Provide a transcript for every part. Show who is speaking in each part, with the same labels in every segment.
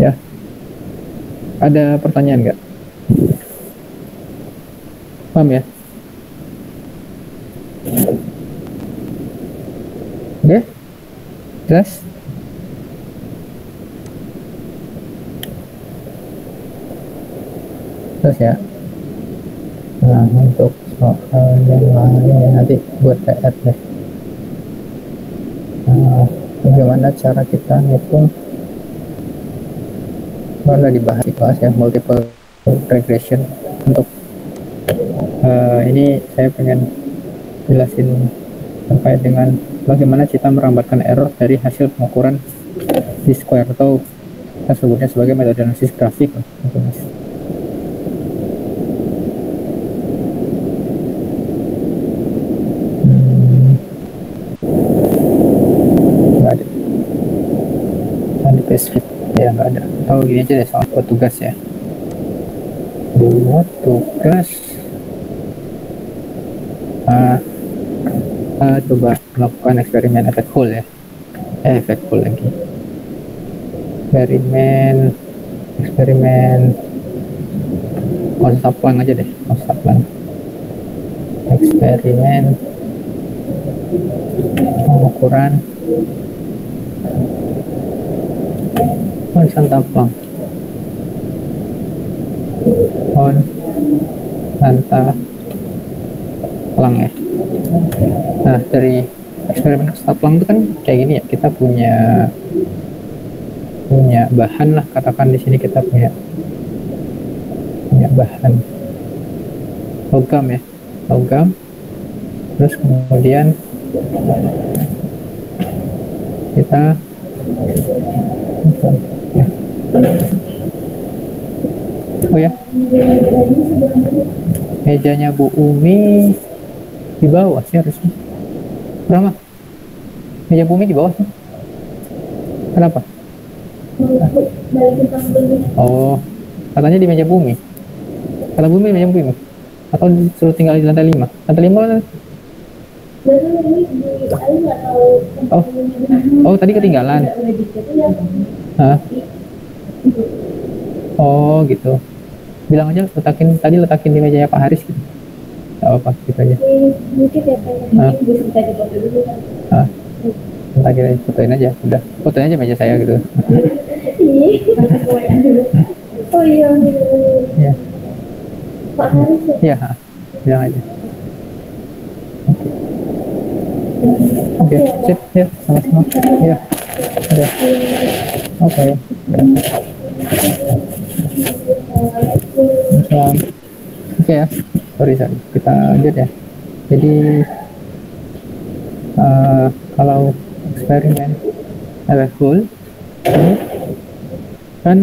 Speaker 1: Ya, ada pertanyaan nggak? Paham ya? Oke, jelas? Jelas ya? Nah, untuk soal yang lain nanti buat PR deh. Nah, bagaimana cara kita ngitung? Udah dibahas ya, multiple regression. Untuk ini saya pengen jelasin terkait dengan bagaimana kita merambatkan error dari hasil pengukuran di square, atau kita sebutnya sebagai metode analisis grafik. Nggak ada, di spesifik ya, nggak ada. Atau gini aja deh, soal buat tugas ya, buat tugas coba melakukan eksperimen efek Hall ya, efek Hall lagi, eksperimen Kaplan aja deh, Kaplan, eksperimen pengukuran Kaplan ya. Nah, dari eksperimen Kaplan itu kan kayak gini ya, kita punya bahan lah, katakan di sini kita punya bahan logam ya, terus kemudian kita mejanya Bu Umi di bawah sih harusnya. Berapa? Meja Bu Umi di bawah sih. Kenapa? Oh, katanya di meja bumi. Kata bumi di meja bumi. Atau disuruh tinggal di lantai 5? Lantai 5 kan? Oh, tadi ketinggalan. Hah? Oh, gitu. Bilang aja letakin di mejanya Pak Haris gitu. Gak apa-apa, gitu aja. Ntar kita fotoin aja, udah. Fotoin aja meja saya gitu. Oh iya. Ya. Pak Haris ya? Ya, bilang aja. Oke, sip, ya, sama-sama. Ya, udah. Oke. Oke ya, sorry, kita lanjut ya. Jadi kalau eksperimen efek Hall kan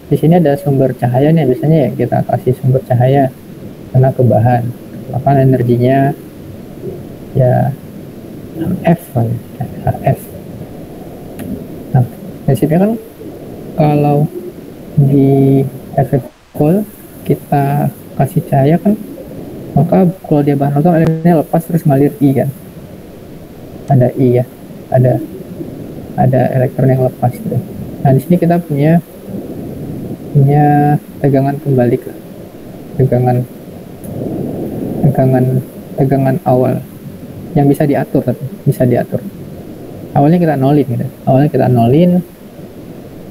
Speaker 1: di sini ada sumber cahaya nih, biasanya ya kita kasih sumber cahaya kena ke bahan, maka energinya ya F. Nah, prinsipnya kan kalau di efek Hall kita kasih cahaya kan, maka kalau dia bahan logam energinya lepas terus ngalir I kan, ada I ya, ada elektron yang lepas gitu. Nah, di sini kita punya tegangan kembali ke tegangan awal yang bisa diatur. Awalnya kita nolin gitu.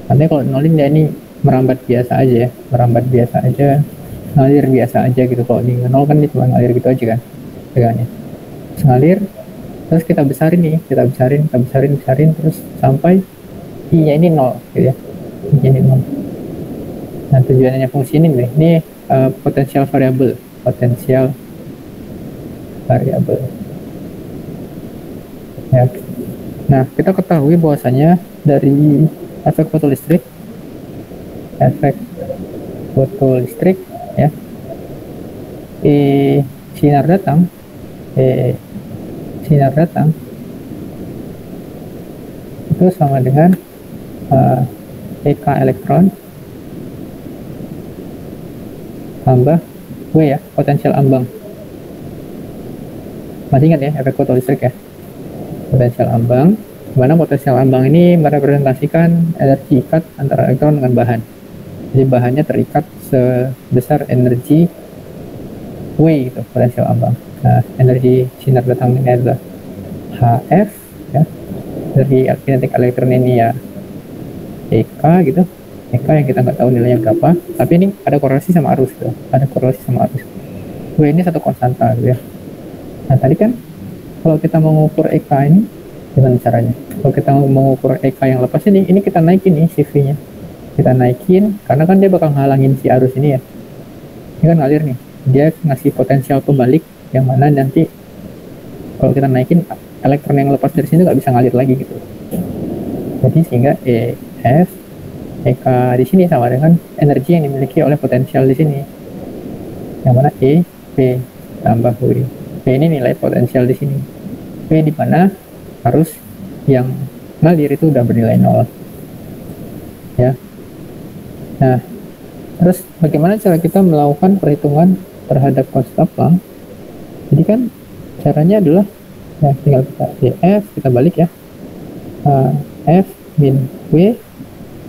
Speaker 1: Nanti kalau nolin ya ini merambat biasa aja, ngalir biasa aja gitu. Kalau di nol kan dia cuma ngalir gitu aja kan tegangannya. Terus ngalir, terus kita besarin terus sampai I-nya ini 0 gitu ya. I-nya ini 0. Nah, tujuannya fungsi ini nih, ini potensial variabel. Ya. Nah, kita ketahui bahwasanya dari efek fotolistrik ya, sinar datang itu sama dengan EK elektron tambah W ya, potensial ambang. Masih ingat ya efek fotolistrik ya, potensial ambang Mana potensial ambang ini merepresentasikan energi ikat antara elektron dengan bahan. Jadi bahannya terikat sebesar energi W itu potensial ambang. Nah, energi sinar datang ini adalah HF ya. Dari kinetik elektron ini ya EK gitu. EK yang kita nggak tahu nilainya berapa, tapi ini ada korelasi sama arus gitu. Ada korelasi sama arus. W ini satu konstanta gitu ya. Nah, tadi kan kalau kita mengukur EK ini gimana caranya? Kalau kita mengukur EK yang lepas ini kita naikin nih CV-nya. Kita naikin karena kan dia bakal ngalangin si arus ini ya. Ini kan ngalir nih. Dia ngasih potensial pembalik yang mana nanti kalau kita naikin elektron yang lepas dari sini nggak bisa ngalir lagi gitu. Jadi sehingga EF EK di sini sama dengan energi yang dimiliki oleh potensial di sini. Yang mana E P tambah W. P ini nilai potensial di sini. P di mana arus yang ngalir itu udah bernilai 0. Ya. Nah, terus bagaimana cara kita melakukan perhitungan terhadap konstan Planck? Jadi kan caranya adalah ya tinggal kita F kita balik ya. F min W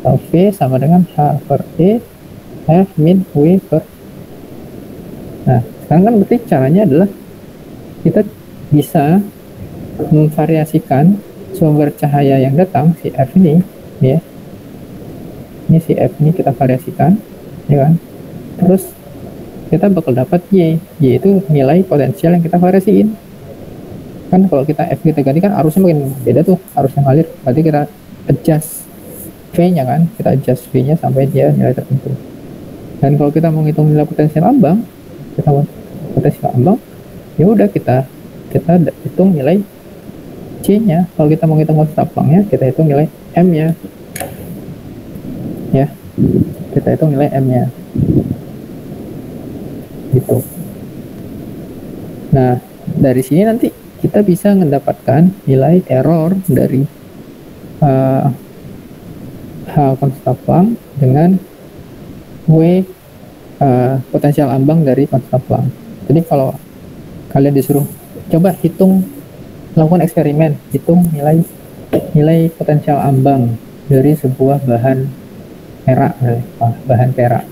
Speaker 1: atau V sama dengan H per E F min W per. Nah, sekarang kan berarti caranya adalah kita bisa memvariasikan sumber cahaya yang datang si F ini ya. Ini si F ini kita variasikan ya kan. Terus kita bakal dapat Y itu nilai potensial yang kita variasiin. Kan kalau kita F kita ganti kan arusnya makin beda tuh, arus yang ngalir. Berarti kita adjust V-nya kan, kita adjust V-nya sampai dia nilai tertentu. Dan kalau kita mau ngitung nilai potensial ambang, ya udah kita hitung nilai C-nya. Kalau kita mau ngitung konstan Planck-nya, kita hitung nilai M-nya. Ya. Kita hitung nilai M-nya. Gitu. Nah, dari sini nanti kita bisa mendapatkan nilai error dari H konstan Planck dengan W potensial ambang dari konstan Planck. Jadi kalau kalian disuruh coba lakukan eksperimen, hitung nilai potensial ambang dari sebuah bahan perak,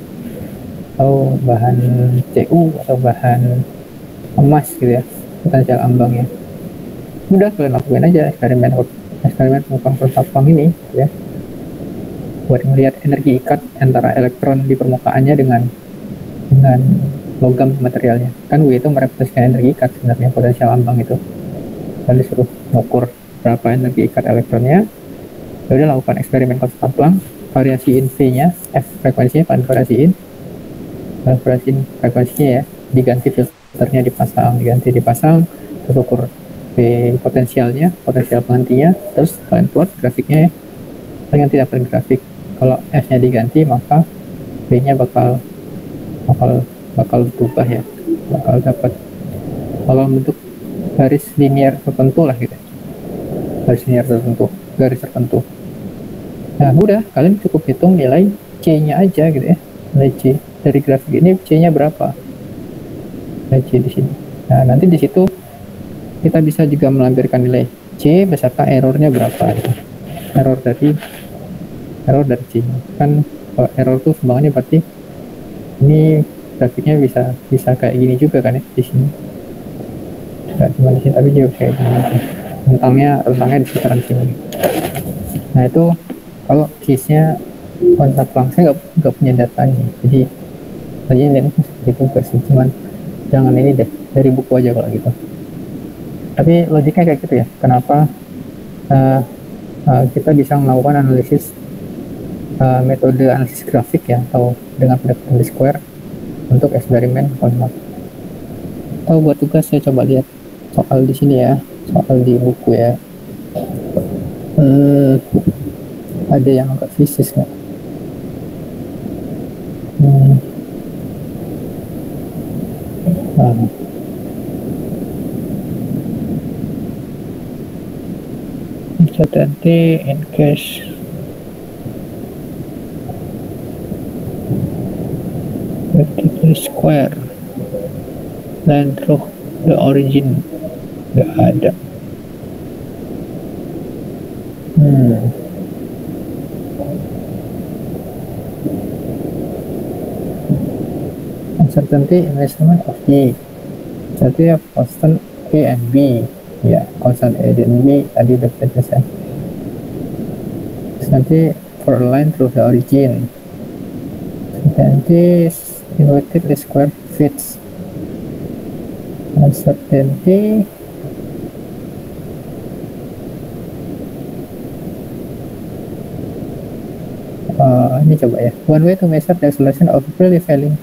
Speaker 1: atau bahan Cu atau bahan emas gitu ya, potensial ambangnya. Udah kalian lakuin aja eksperimen pengukuran konstan Planck ini ya, buat melihat energi ikat antara elektron di permukaannya dengan logam materialnya. Kan W itu merepresentasikan energi ikat sebenarnya, potensial ambang itu. Kalian disuruh mengukur berapa energi ikat elektronnya. Ya udah lakukan eksperimen konstan Planck, variasiin V-nya, F frekuensinya kalian variasiin frekuensinya ya, diganti filternya dipasang, terus ukur V potensial penghentinya, terus kalian buat grafiknya ya. Kalian tidak perlu grafik. Kalau F-nya diganti maka V-nya bakal berubah ya, bakal bentuk garis linear tertentu lah gitu, garis tertentu. Nah udah, kalian cukup hitung nilai C-nya aja gitu ya, nilai C dari grafik ini C-nya berapa, nilai C di sini. Nah nanti di situ kita bisa juga melampirkan nilai C beserta errornya berapa gitu. error dari C kan. Kalau error tuh sumbangannya berarti ini grafiknya bisa kayak gini juga kan ya, di sini nggak cuma di sini tapi juga kayak gini, rentangnya di sekitaran sini. Nah itu kalau case-nya konstan Planck, saya nggak punya datanya, jadi ini itu versi, cuman jangan ini deh, dari buku aja kalau gitu. Tapi logiknya kayak gitu ya, kenapa kita bisa melakukan analisis metode analisis grafik ya, atau dengan pendekatan square untuk eksperimen konstan. Atau buat tugas saya coba lihat soal di sini ya, soal di buku ya. Ada yang agak fisis nggak? Uncertainty in case vertical square line through the origin nggak ada. uncertainty in measurement of E. Jadi ya constant A and B. Ya, constant A dan B tadi udah kita jelasin. Terus nanti for a line through the origin. Nanti inverted least square fits. Uncertainty ini coba ya. One way to measure the acceleration of freely falling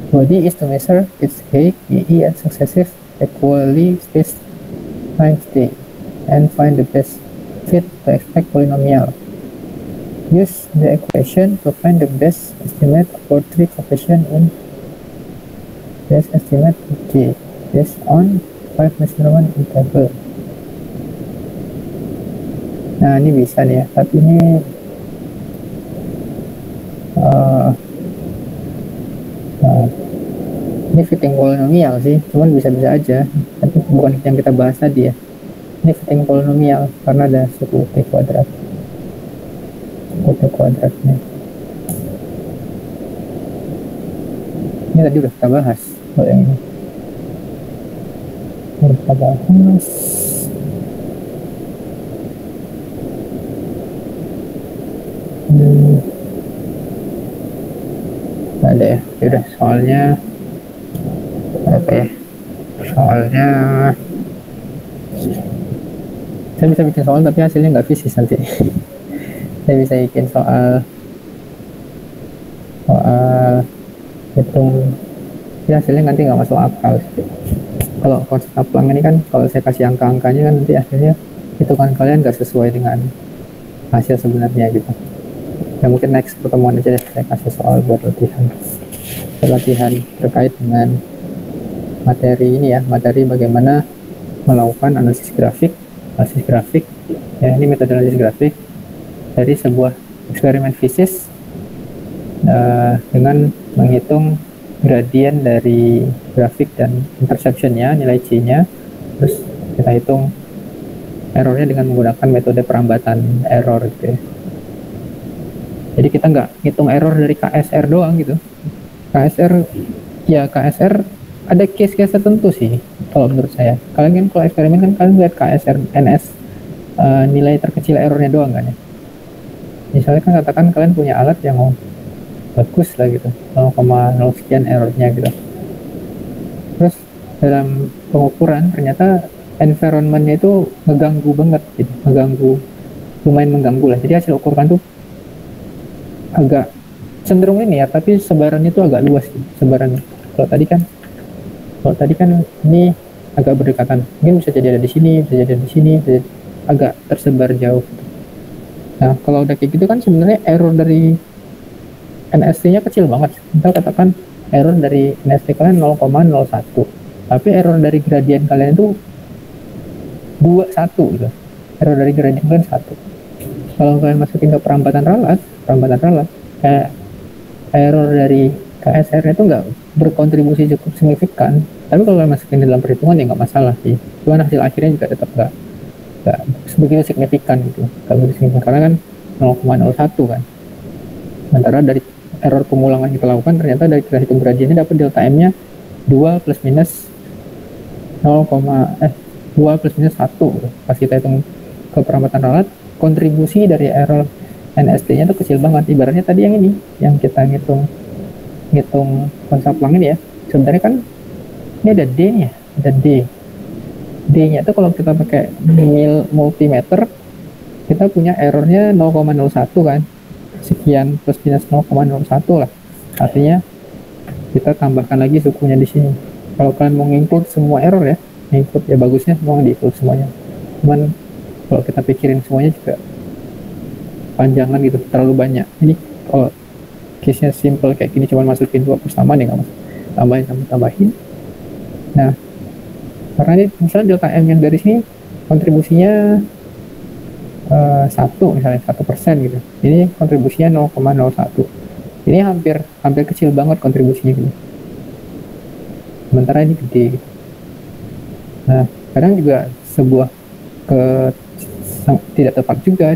Speaker 1: body is to measure its height, e, and successive equally spaced length t, and find the best fit to expect polynomial. Use the equation to find the best estimate for three coefficient in best estimate g based on 5 measurement interval. Nah ini bisa nih ya, tapi ini ini fitting polinomial sih, cuman bisa-bisa aja, tapi bukan yang kita bahas tadi ya. Ini fitting polinomial karena ada suku t kuadrat, suku t kuadratnya. Ini tadi udah kita bahas, kalau yang ini udah kita bahas. Ada ya, udah soalnya apa ya, soalnya saya bisa bikin soal tapi hasilnya nggak fisis nanti. Saya bisa bikin soal hitung ya, hasilnya nanti nggak masuk akal. Kalau konsep Kaplan ini kan kalau saya kasih angka-angkanya kan nanti akhirnya hitungan kalian nggak sesuai dengan hasil sebenarnya gitu. Ya mungkin next pertemuan aja deh saya kasih soal buat latihan terkait dengan materi ini ya, materi bagaimana melakukan analisis grafik ya, ini metode analisis grafik dari sebuah eksperimen fisis dengan menghitung gradien dari grafik dan interceptionnya, nilai C-nya, terus kita hitung errornya dengan menggunakan metode perambatan error gitu ya. Jadi kita nggak hitung error dari KSR doang gitu. KSR ada case-case tertentu sih kalau menurut saya. Kalian kan kalau eksperimen kan kalian lihat KSR NS nilai terkecil errornya doang kan ya. Misalnya kan katakan kalian punya alat yang mau bagus lah gitu, 0,0 sekian errornya gitu. Terus dalam pengukuran ternyata environmentnya itu ngeganggu banget gitu, lumayan mengganggu lah. Jadi hasil ukuran tuh agak cenderung ini ya, tapi sebarannya itu agak luas gitu, sebarannya. Kalau tadi kan ini agak berdekatan, mungkin bisa jadi ada di sini, bisa jadi ada di sini, bisa jadi agak tersebar jauh. Nah kalau udah kayak gitu kan sebenarnya error dari NST-nya kecil banget. Kita katakan error dari NST kalian 0,01, tapi error dari gradien kalian itu 21 gitu. Error dari gradien kalian 1. Kalau kalian masukin ke perambatan ralat kayak error dari KSR itu nggak berkontribusi cukup signifikan, tapi kalau kalian masukin dalam perhitungan ya nggak masalah sih. Cuman hasil akhirnya juga tetap nggak begitu signifikan gitu, nggak begitu signifikan karena kan 0,01 kan. Sementara dari error pemulangan kita lakukan ternyata dari kita hitung gradiennya dapat delta M-nya 2 plus minus 2 plus minus 1 gitu. Pas kita hitung ke perambatan ralat, kontribusi dari error NST-nya itu kecil banget. Ibaratnya tadi yang ini, yang kita ngitung konsep Lang ini ya, sebenarnya kan ini ada D-nya, ada D-nya itu kalau kita pakai multimeter kita punya errornya 0,01 kan, sekian plus minus 0,01 lah. Artinya kita tambahkan lagi sukunya di sini. Kalau kalian mau include semua error ya, include ya bagusnya semua di-include semuanya. Cuman kalau kita pikirin semuanya juga panjangan gitu, terlalu banyak. Ini kalau case-nya simple kayak gini, cuma masukin 2 persamaan ya nggak masuk, tambahin. Nah, karena ini misalnya delta M yang dari sini kontribusinya 1 misalnya 1% gitu. Ini kontribusinya 0,01. Ini hampir kecil banget kontribusinya gitu. Sementara ini gede gitu. Nah, kadang juga sebuah tidak tepat juga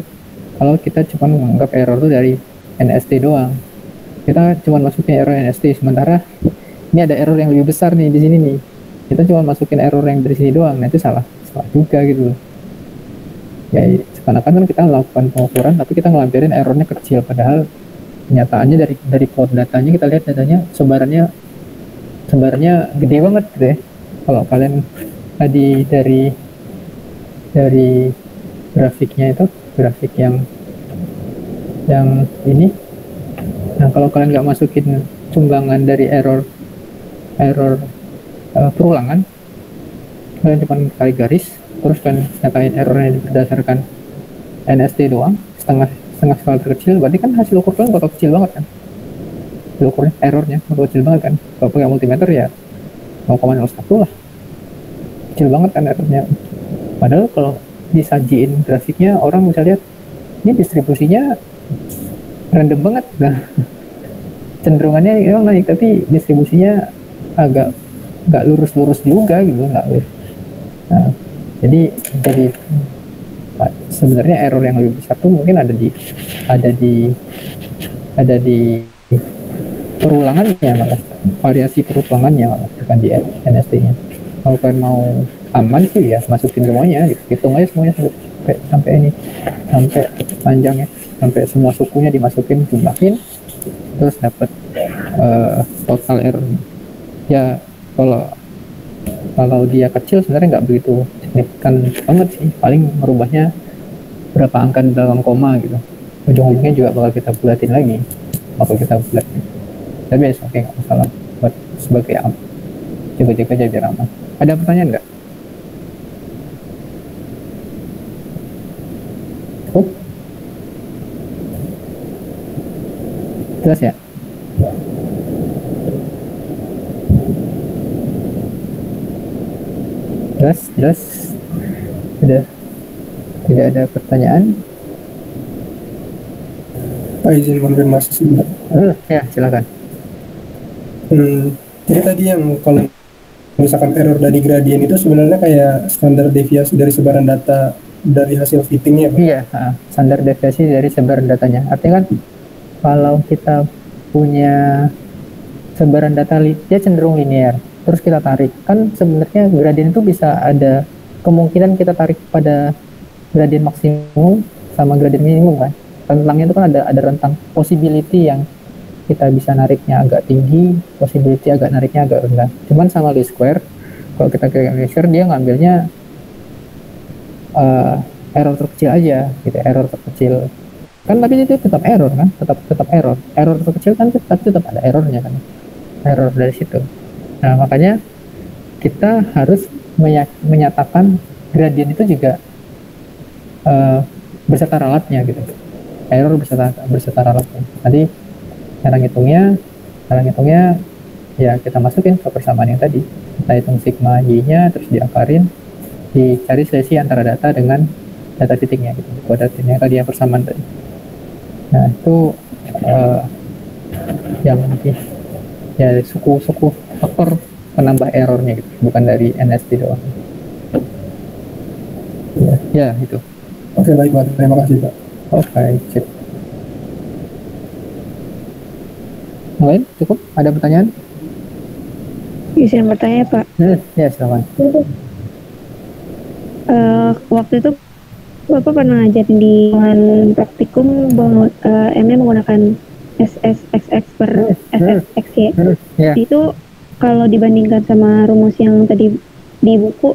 Speaker 1: kalau kita cuma menganggap error itu dari NST doang. Kita cuma masukin error NST, sementara ini ada error yang lebih besar nih di sini nih, kita cuma masukin error yang dari sini doang, nah itu salah juga gitu loh. Ya seakan-akan kan kita melakukan pengukuran tapi kita ngelampirin errornya kecil, padahal kenyataannya dari plot datanya kita lihat datanya sebarannya gede banget gitu ya. Kalau kalian tadi dari grafiknya itu, grafik yang ini, nah kalau kalian nggak masukin sumbangan dari error perulangan, kalian cuma kali garis terus kan nyatain errornya berdasarkan NST doang, setengah skala terkecil, berarti kan hasil ukur kalian bakal kecil banget kan, hasil ukurnya errornya bakal kecil banget kan. Kalau pakai multimeter ya 0,01 lah, kecil banget kan errornya. Padahal kalau disajiin grafiknya, orang bisa lihat ini distribusinya random banget, nah cenderungannya memang naik tapi distribusinya agak nggak lurus-lurus juga gitu, nggak lurus. Nah, jadi sebenarnya error yang lebih besar tuh mungkin ada di perulangannya, malah variasi perulangannya, malah bukan di NST-nya. Kalau kalian mau aman sih ya masukin semuanya, gitu. Hitung aja semuanya sampai ini, sampai panjangnya, sampai semua sukunya dimasukin, jumlahin, terus dapat total error. Ya kalau dia kecil sebenarnya nggak begitu signifikan banget sih, paling merubahnya berapa angka dalam koma gitu, ujung-ujungnya juga bakal kita bulatin lagi, tapi ya oke, nggak masalah buat sebagai jaga-jaga aja biar aman. Ada pertanyaan nggak? Oh, jelas ya? Jelas sudah, tidak ada pertanyaan.
Speaker 2: Pak, izin konfirmasi sebentar.
Speaker 1: Ya silakan.
Speaker 2: Jadi tadi yang kalau misalkan error dari gradien itu sebenarnya kayak standar deviasi dari sebaran data dari hasil fittingnya, Pak?
Speaker 1: Iya, standar deviasi dari sebaran datanya. Artinya kan kalau kita punya sebaran data dia cenderung linear, terus kita tarik, kan sebenarnya gradien itu bisa ada kemungkinan kita tarik pada gradien maksimum sama gradien minimum kan. Rentangnya itu kan ada rentang possibility yang kita bisa nariknya agak tinggi, possibility nariknya agak rendah. Cuman sama least square, kalau kita ke measure dia ngambilnya error terkecil aja gitu, error terkecil kan, tapi itu tetap error kan, tetap error terkecil kan, tapi tetap ada errornya kan, error dari situ. Nah makanya kita harus menyatakan gradien itu juga beserta ralatnya gitu, error beserta ralatnya. Nanti cara ngitungnya ya kita masukin ke persamaan yang tadi, kita hitung sigma y-nya, terus diakarin, dicari selisih antara data dengan data titiknya gitu, kuadratnya tadi yang persamaan tadi. Nah itu yang ya suku faktor penambah errornya gitu, bukan dari NST doang. Ya itu.
Speaker 2: Oke, baik Pak, terima kasih Pak.
Speaker 1: Oke, sip. Lain cukup? Ada pertanyaan?
Speaker 3: Izin bertanya Pak.
Speaker 1: Ya silakan.
Speaker 3: Waktu itu Bapak pernah ngajarin di praktikum bahwa M-nya menggunakan SSXX per SSXY.
Speaker 1: Ya.
Speaker 3: Itu kalau dibandingkan sama rumus yang tadi di buku,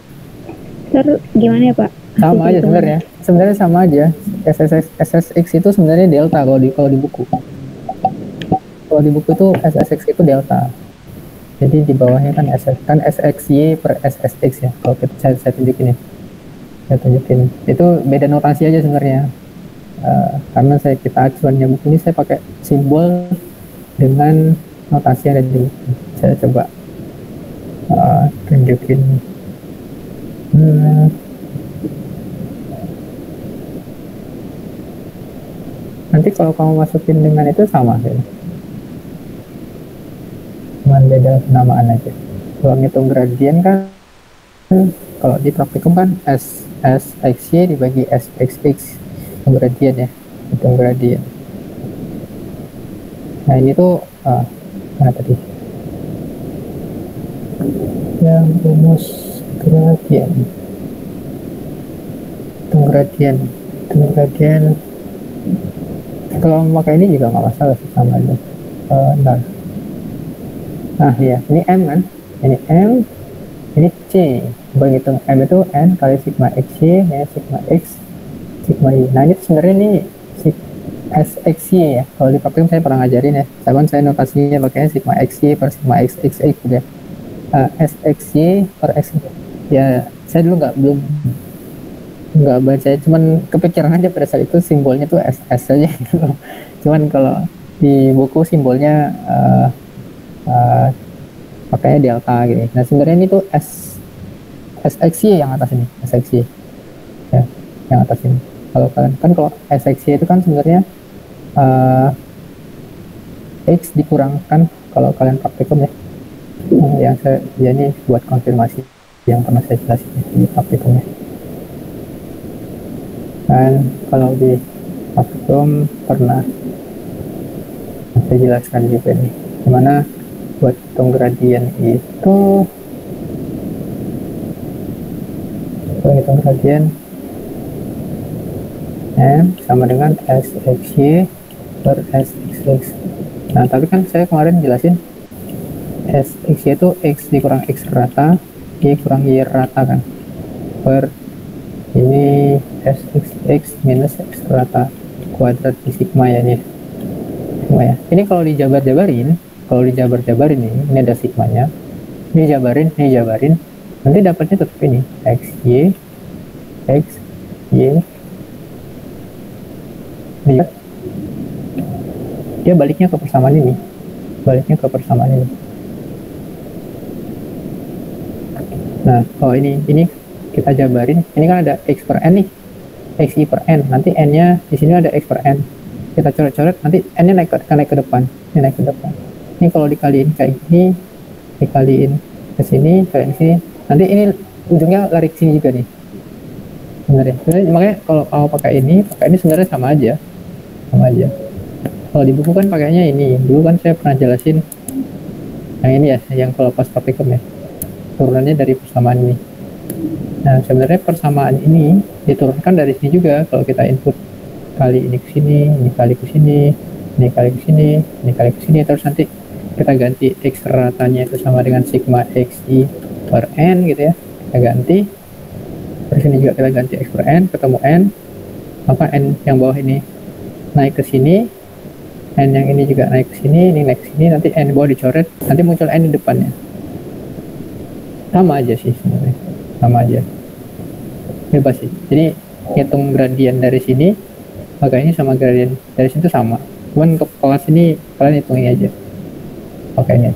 Speaker 3: gimana ya Pak?
Speaker 1: Sama aja sebenarnya. Sebenarnya sama aja. SSX itu sebenarnya delta kalau di buku. Kalau di buku itu SSX itu delta. Jadi di bawahnya kan SXY per SSX ya. Kalau saya tunjukin ya. Saya tunjukin. Itu beda notasi aja sebenarnya. Karena kita acuannya buku ini saya pakai simbol dengan notasi yang ada di buku. Saya coba tunjukin. Nanti kalau kamu masukin dengan itu sama ya. Cuman beda penamaan aja. Kalau ngitung gradien kan, kalau di praktikum kan SXY dibagi SXX gradien ya, hitung gradien. Nah ini tuh mana tadi? yang rumus gradien. Hitung gradien kalau memakai ini juga nggak masalah sih, sama aja. Nah ya, ini M kan, ini M, ini C. Berhitung M itu N kali sigma XY, ya sigma X, sigma Y. Nah ini sebenarnya ini SXY ya. Kalau di praktikum saya pernah ngajarin ya. Saya notasinya pakainya sigma XY per sigma XXX gitu ya. SXY per X. Ya saya dulu nggak baca, cuman kepikiran aja pada saat itu simbolnya tuh SS aja gitu. Cuman kalau di buku simbolnya pakainya delta gitu. Nah sebenarnya ini tuh SXY yang atas ini, SXY ya, yang atas ini. Kalau kalian kan kalau SXY itu kan sebenarnya X dikurangkan kalau kalian praktikum ya. Yang saya ya ini buat konfirmasi yang pernah saya jelasin di praktikumnya. Dan kalau di praktikum pernah saya jelaskan juga nih gimana buat hitung gradien itu. Hitung gradien M sama dengan SXY per SXX. Nah tapi kan saya kemarin jelasin SXY itu X dikurang X rata, Y kurang Y rata kan, per ini SXX minus X rata kuadrat di sigma ya nih. Sigma ya. Ini kalau dijabarin ini ada sigmanya. Ini jabarin, nanti dapatnya tetap ini XY lihat dia baliknya ke persamaan ini. Nah, kalau ini kita jabarin, ini kan ada X per N nih, XY per N, nanti N-nya di sini ada X per N, kita coret-coret, nanti N-nya naik ke depan. Ini kalau dikaliin kayak gini, dikaliin ke sini, kaliin ke sini, nanti ini ujungnya lari ke sini juga nih. Sebenarnya makanya kalau pakai ini sebenarnya sama aja. Kalau di buku kan pakainya ini, dulu kan saya pernah jelasin yang ini ya, yang kalau pas praktikum ya, turunannya dari persamaan ini. Nah sebenarnya persamaan ini diturunkan dari sini juga. Kalau kita input kali ini ke sini, ini kali ke sini, ini kali ke sini, ini kali ke sini, terus nanti kita ganti X ratanya itu sama dengan sigma XY per N gitu ya, kita ganti. Terus ini juga kita ganti X per N, ketemu N, maka N yang bawah ini naik ke sini, N yang ini juga naik ke sini, ini naik ke sini, nanti N bawah dicoret, nanti muncul N di depannya. Sama aja sih sebenarnya, sama aja, bebas sih. Jadi hitung gradien dari sini, maka ini sama gradien dari sini sama. Cuman untuk kelas ini kalian hitung ini aja, pakainya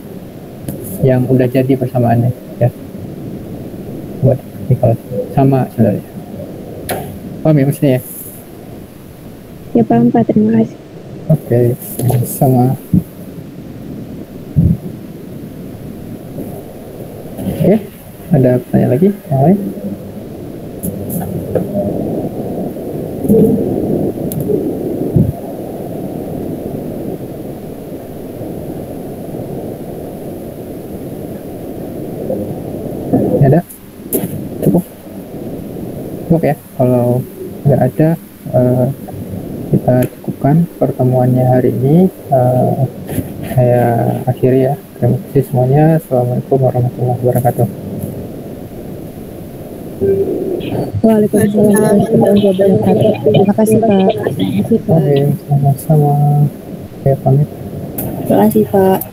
Speaker 1: yang udah jadi persamaannya ya. Buat di kelas sama sebenarnya. Paham ya maksudnya ya?
Speaker 3: Ya paham Pak, terima kasih.
Speaker 1: Oke, sama. Oke, ada pertanyaan lagi yang lain? Ada? Cukup ya. Kalau nggak ada, kita cukupkan pertemuannya hari ini. Saya akhiri ya. Terima kasih semuanya. Assalamualaikum warahmatullahi wabarakatuh.
Speaker 3: Waalaikumsalam warahmatullahi wabarakatuh. Terima kasih Pak.
Speaker 1: Oke, sama-sama. Saya pamit.
Speaker 3: Terima kasih Pak.